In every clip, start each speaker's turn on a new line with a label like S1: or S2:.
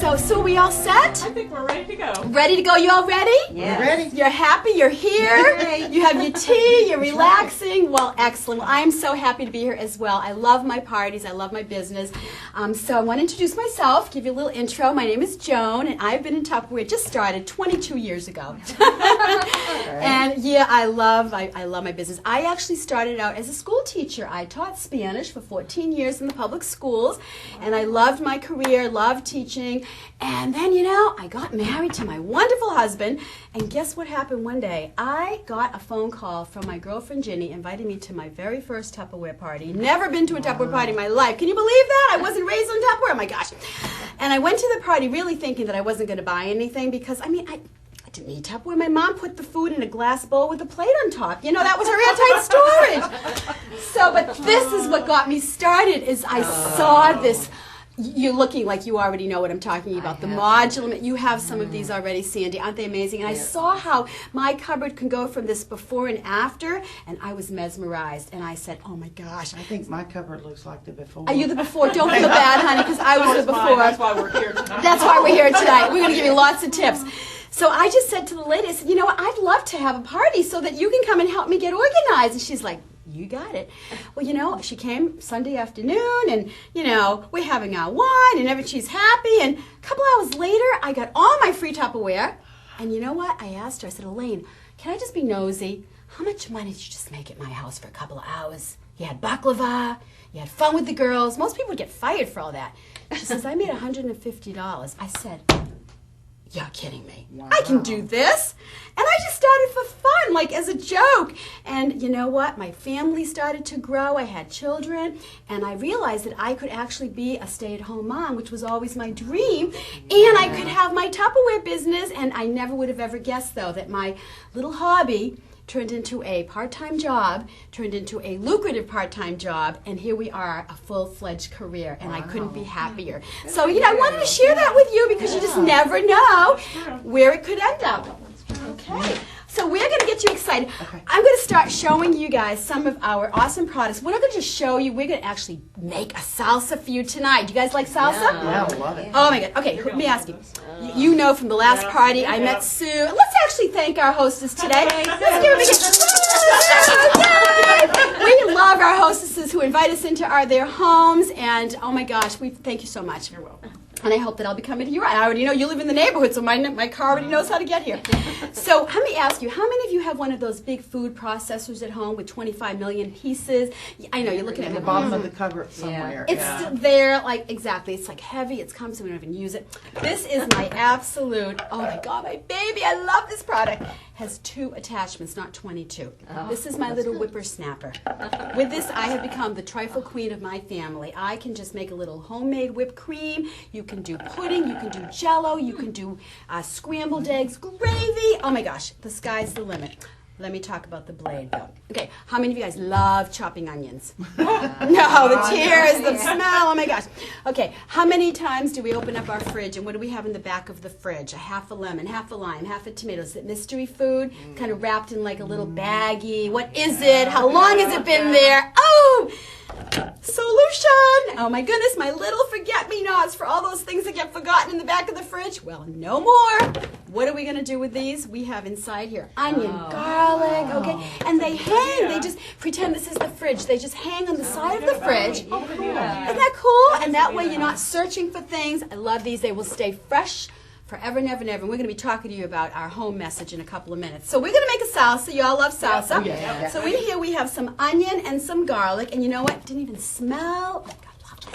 S1: So are we all set?
S2: I think we're ready to go.
S1: Ready to go? You all ready?
S3: Yes.
S4: We're ready.
S1: You're happy, you're here, you have your tea, you're relaxing. Well, excellent. Well, I'm so happy to be here as well. I love my parties, I love my business. So I want to introduce myself, give you a little intro. My name is Joan, and I've been in Tupperware, just started 22 years ago. And yeah, I love my business. I actually started out as a school teacher. I taught Spanish for 14 years in the public schools, and I loved my career, loved teaching. And then, I got married to my wonderful husband, and guess what happened one day? I got a phone call from my girlfriend Ginny inviting me to my very first Tupperware party. Never been to a Tupperware party in my life. Can you believe that? I wasn't raised on Tupperware. Oh my gosh. And I went to the party really thinking that I wasn't going to buy anything because, I didn't need Tupperware. My mom put the food in a glass bowl with a plate on top. That was her airtight storage. But this is what got me started is I saw this. You're looking like you already know what I'm talking about. The modular, you have some of these already, Sandy. Aren't they amazing? And I saw how my cupboard can go from this before and after, and I was mesmerized. And I said, oh my gosh.
S4: I think my cupboard looks like the before.
S1: Are you the before? Don't feel bad, honey, because I was the before.
S2: That's why we're here tonight.
S1: That's why we're here tonight. We're going to give you lots of tips. So I just said to the lady, I said, what, I'd love to have a party so that you can come and help me get organized. And she's like, you got it. Well, she came Sunday afternoon, and, we're having our wine, and she's happy. And a couple hours later, I got all my free Tupperware. And you know what? I asked her, I said, Elaine, can I just be nosy? How much money did you just make at my house for a couple of hours? You had baklava, you had fun with the girls. Most people would get fired for all that. She says, I made $150. I said, you're kidding me. Wow. I can do this. And I just started for fun, like as a joke. And you know what? My family started to grow. I had children. And I realized that I could actually be a stay-at-home mom, which was always my dream. And I could have my Tupperware business. And I never would have ever guessed, though, that my little hobby turned into a part-time job, turned into a lucrative part-time job, and here we are, a full-fledged career, and I couldn't be happier. So, I wanted to share that with you because you just never know where it could end up. Okay, so we're going to get you excited. I'm going to start showing you guys some of our awesome products. We're not going to just show you, we're going to actually make a salsa for you tonight. Do you guys like salsa?
S4: Yeah, I love it.
S1: Oh my God. Okay, let me ask you. You know from the last party I met Sue. Let's actually thank our hostess today. Let's give her a big We love our hostesses who invite us into their homes, and oh my gosh, we thank you so much. You're welcome. And I hope that I'll be coming to you. I already know you live in the neighborhood, so my car already knows how to get here. So let me ask you, how many of you have one of those big food processors at home with 25 million pieces? I know, you're looking at
S4: the
S1: me.
S4: bottom of the cupboard somewhere.
S1: It's there, exactly. It's heavy. It's comes, so we don't even use it. This is my absolute, oh my God, my baby. I love this product. Has 2 attachments, not 22. This is my little whippersnapper. With this, I have become the trifle queen of my family. I can just make a little homemade whipped cream. You can do pudding. You can do Jell-O. You can do scrambled eggs, gravy. Oh my gosh, the sky's the limit. Let me talk about the blade, though. Okay, how many of you guys love chopping onions? No, the tears, the smell, oh my gosh. Okay, how many times do we open up our fridge, and what do we have in the back of the fridge? A half a lemon, half a lime, half a tomato. Is it mystery food? Kind of wrapped in like a little baggie. What is it? How long has it been there? Oh! Solution! Oh my goodness, my little forget-me-nots for all those things that get forgotten in the back of the fridge. Well, no more. What are we going to do with these? We have inside here onion, garlic, okay? And they hang. They just pretend this is the fridge. They just hang on the side of the fridge. Isn't that cool? And that way you're not searching for things. I love these. They will stay fresh forever and ever and ever. And we're going to be talking to you about our home message in a couple of minutes. So we're going to make a salsa. You all love salsa. Oh, yeah. So in here we have some onion and some garlic. And you know what? It didn't even smell. Oh, my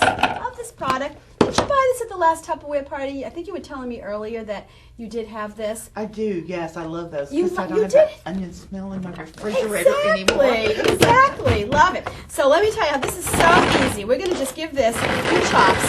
S1: God, I love this product. Did you buy this at the last Tupperware party? I think you were telling me earlier that you did have this.
S4: I do, yes. I love those.
S1: You
S4: I don't
S1: did?
S4: have that onion smell in my refrigerator anymore.
S1: Exactly. Love it. So let me tell you, this is so easy. We're going to just give this a few chops.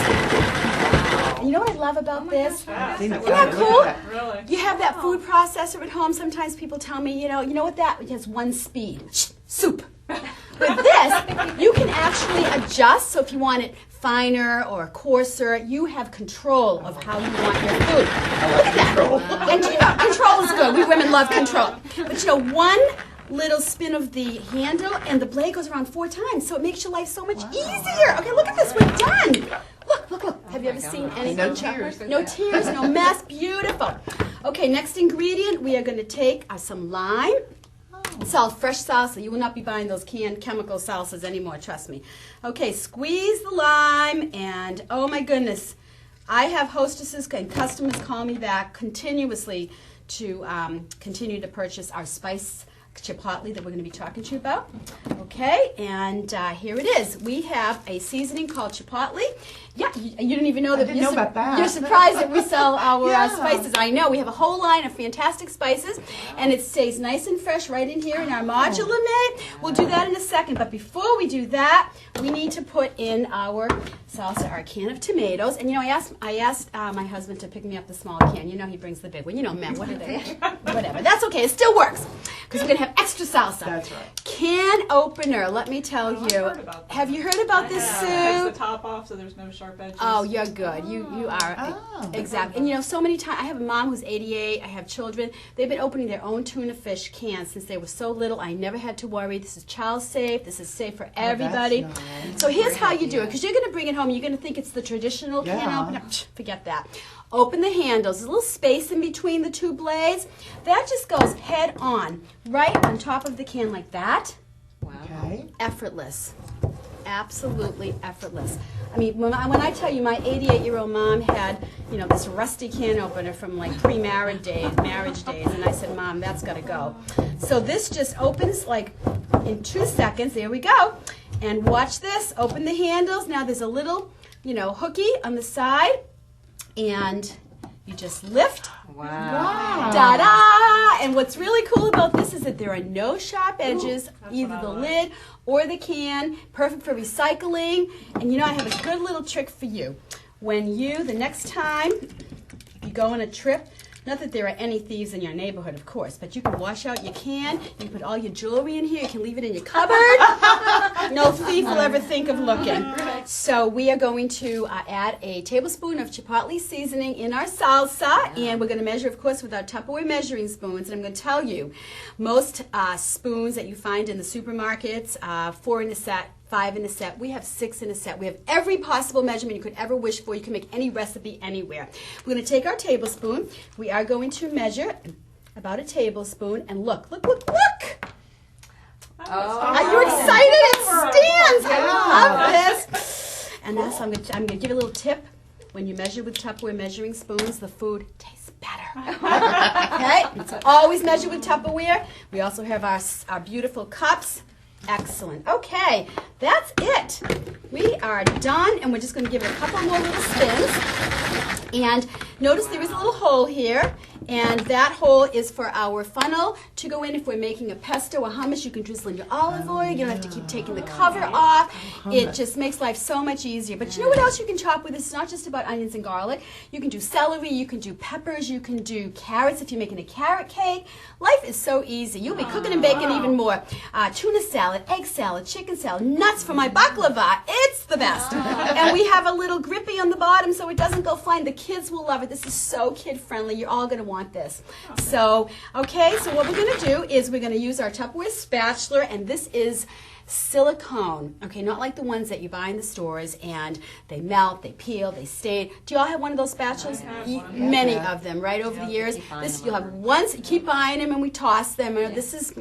S1: And you know what I love about this? Isn't that cool?
S2: Really?
S1: You have that food processor at home. Sometimes people tell me, you know what that? It has one speed. Soup. With this, you can actually adjust. So if you want it finer or coarser, you have control of how you want your food. Look at that. And control is good. We women love control. But one little spin of the handle and the blade goes around 4 times. So it makes your life so much easier. Okay, look at this. We're done. Look. Have you ever seen anything?
S4: No tears.
S1: No tears, no mess. Beautiful. Okay, next ingredient, we are going to take some lime. Fresh salsa. You will not be buying those canned chemical salsas anymore, trust me. Okay, squeeze the lime, and oh my goodness, I have hostesses and customers call me back continuously to continue to purchase our spice chipotle that we're going to be talking to you about. Okay, and here it is. We have a seasoning called chipotle. Yeah, you didn't even know that.
S4: I didn't know about that.
S1: You're surprised that we sell our
S4: Yeah.
S1: spices. I know. We have a whole line of fantastic spices, and it stays nice and fresh right in here in our modular made. We'll do that in a second, but before we do that, we need to put in our salsa, our can of tomatoes. And you know, I asked my husband to pick me up the small can. You know, he brings the big one. You know, men, what are they? Whatever. That's okay. It still works because we're going to have extra salsa.
S4: That's right.
S1: Can opener, let me tell
S2: I've
S1: you.
S2: heard about that.
S1: Have you heard about this,
S2: Takes
S1: Sue?
S2: the top off so there's no sharp edges.
S1: Oh, you're good. You are.
S4: Oh.
S1: Exactly. And you know, so many times, I have a mom who's 88. I have children. They've been opening their own tuna fish cans since they were so little. I never had to worry. This is child safe. This is safe for everybody.
S4: That's nice.
S1: So here's how you do it. Because you're going to bring it home. You're going to think it's the traditional can
S4: Yeah.
S1: opener. Forget that. Open the handles. There's a little space in between the two blades. That just goes head on, right on top of the can like that.
S4: Okay.
S1: Effortless. Absolutely effortless. I mean, when I tell you my 88-year-old mom had, you know, this rusty can opener from like pre-marriage days, and I said, Mom, that's got to go. So this just opens like in 2 seconds. There we go. And watch this. Open the handles. Now there's a little, you know, hooky on the side, and you just lift.
S4: Wow.
S1: Ta-da! And what's really cool about this is that there are no sharp edges,
S2: that's
S1: either
S2: what I
S1: the
S2: like.
S1: lid or the can. Perfect for recycling. And you know, I have a good little trick for you. When the next time you go on a trip, not that there are any thieves in your neighborhood, of course, but you can wash out your can, you can put all your jewelry in here, you can leave it in your cupboard. No thief will ever think of looking. So we are going to add a tablespoon of chipotle seasoning in our salsa, and we're going to measure, of course, with our Tupperware measuring spoons. And I'm going to tell you, most spoons that you find in the supermarkets, 4 in a set, 5 in a set. We have 6 in a set. We have every possible measurement you could ever wish for. You can make any recipe anywhere. We're going to take our tablespoon. We are going to measure about a tablespoon. And look. Are you excited? It stands. I love this. And that's, I'm going to give you a little tip. When you measure with Tupperware measuring spoons, the food tastes better. Okay? So always measure with Tupperware. We also have our beautiful cups. Excellent. Okay, that's it. We are done, and we're just going to give it a couple more little spins. And notice there is a little hole here, and that hole is for our funnel to go in. If we're making a pesto or hummus, you can drizzle in your olive oil. You don't have to keep taking the cover off. It just makes life so much easier. But you know what else you can chop with this? It's not just about onions and garlic. You can do celery, you can do peppers, you can do carrots if you're making a carrot cake. Life is so easy. You'll be cooking and baking even more. Tuna salad, egg salad, chicken salad, nuts for my baklava. It's the best. And we have a little grippy on the bottom so it doesn't go flying. The kids will love it. This is so kid-friendly. You're all going to want this. So, okay, so what we're going to do is we're going to use our Tupperware spatula, and this is silicone, okay, not like the ones that you buy in the stores and they melt, they peel, they stain. Do you all have one of those spatulas? Many of them, right, over the years. This you'll have once, keep buying them, and we toss them. This is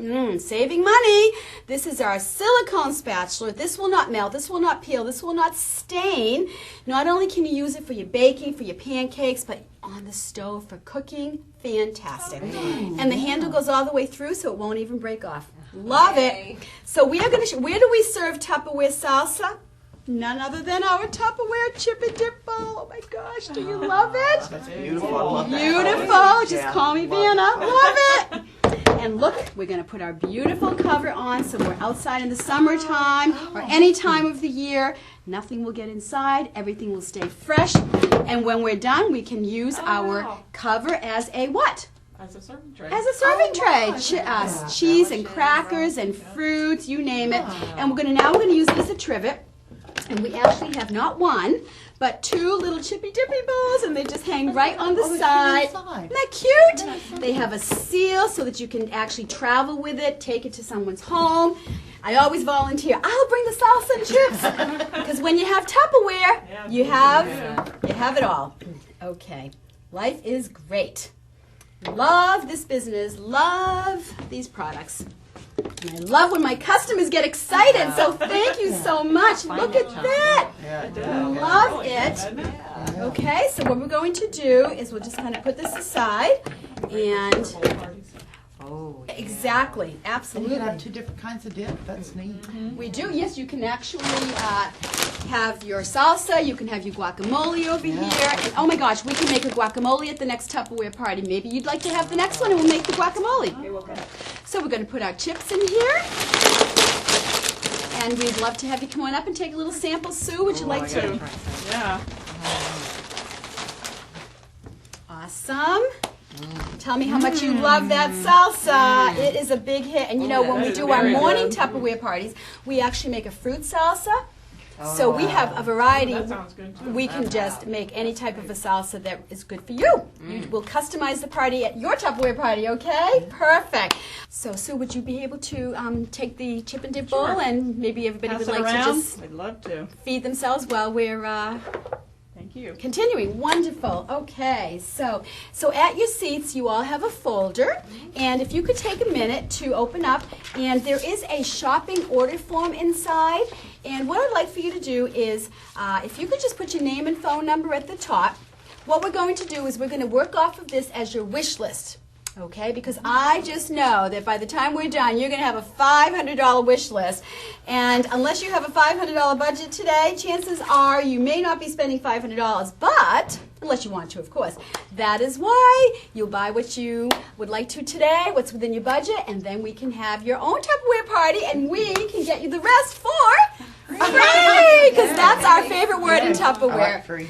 S1: saving money. This is our silicone spatula. This will not melt, this will not peel, this will not stain. Not only can you use it for your baking, for your pancakes, but on the stove for cooking. Fantastic. And the handle goes all the way through so it won't even break off. Love it. So we are going to where do we serve Tupperware salsa? None other than our Tupperware chip and dip bowl. Oh my gosh, do you love it?
S4: That's beautiful. I love that.
S1: Beautiful. Just
S4: Yeah.
S1: call me Vanna. Love it. And look, we're going to put our beautiful cover on so we're outside in the summertime or any time of the year. Nothing will get inside. Everything will stay fresh. And when we're done, we can use our cover as a what?
S2: As a serving tray.
S1: As a serving tray.
S4: gosh.
S1: Cheese and crackers and fruits, you name it. And we're going to use these at trivet. And we actually have not one, but 2 little chippy dippy bowls, and they just hang right on the side. Isn't that cute? They have a seal so that you can actually travel with it, take it to someone's home. I always volunteer. I'll bring the salsa and chips because when you have Tupperware, you have it all. Okay, life is great. Love this business. Love these products. And I love when my customers get excited. So thank you so much. Look at that. Love it. Okay, so what we're going to do is we'll just kind of put this aside and exactly,
S4: And
S1: absolutely.
S4: you can have two different kinds of dip. That's neat.
S1: We do, yes, you can actually have your salsa, you can have your guacamole over here. And oh my gosh, we can make a guacamole at the next Tupperware party. Maybe you'd like to have the next one and we'll make the guacamole. So we're going to put our chips in here. And we'd love to have you come on up and take a little sample. Sue, would you like to?
S2: Yeah.
S1: Awesome. Tell me how much you love that salsa. It is a big hit. And you know, when we do our morning Tupperware parties, we actually make a fruit salsa. So we have a variety.
S2: That sounds good too.
S1: We can just make any type of a salsa that is good for you. We'll customize the party at your Tupperware party, okay? Perfect. So Sue, would you be able to take the chip and dip bowl and maybe everybody
S2: Pass
S1: would
S2: it
S1: like to
S2: around.
S1: just
S2: I'd love to.
S1: feed themselves while we're
S2: Thank you.
S1: continuing. Wonderful. Okay, so at your seats, you all have a folder, and if you could take a minute to open up, and there is a shopping order form inside. And what I'd like for you to do is, if you could just put your name and phone number at the top. What we're going to do is we're going to work off of this as your wish list. Okay, because I just know that by the time we're done, you're going to have a $500 wish list. And unless you have a $500 budget today, chances are you may not be spending $500, but, unless you want to, of course. That is why you'll buy what you would like to today, what's within your budget, and then we can have your own Tupperware party, and we can get you the rest for free, because that's our favorite word in
S4: I
S1: Tupperware.
S4: like free.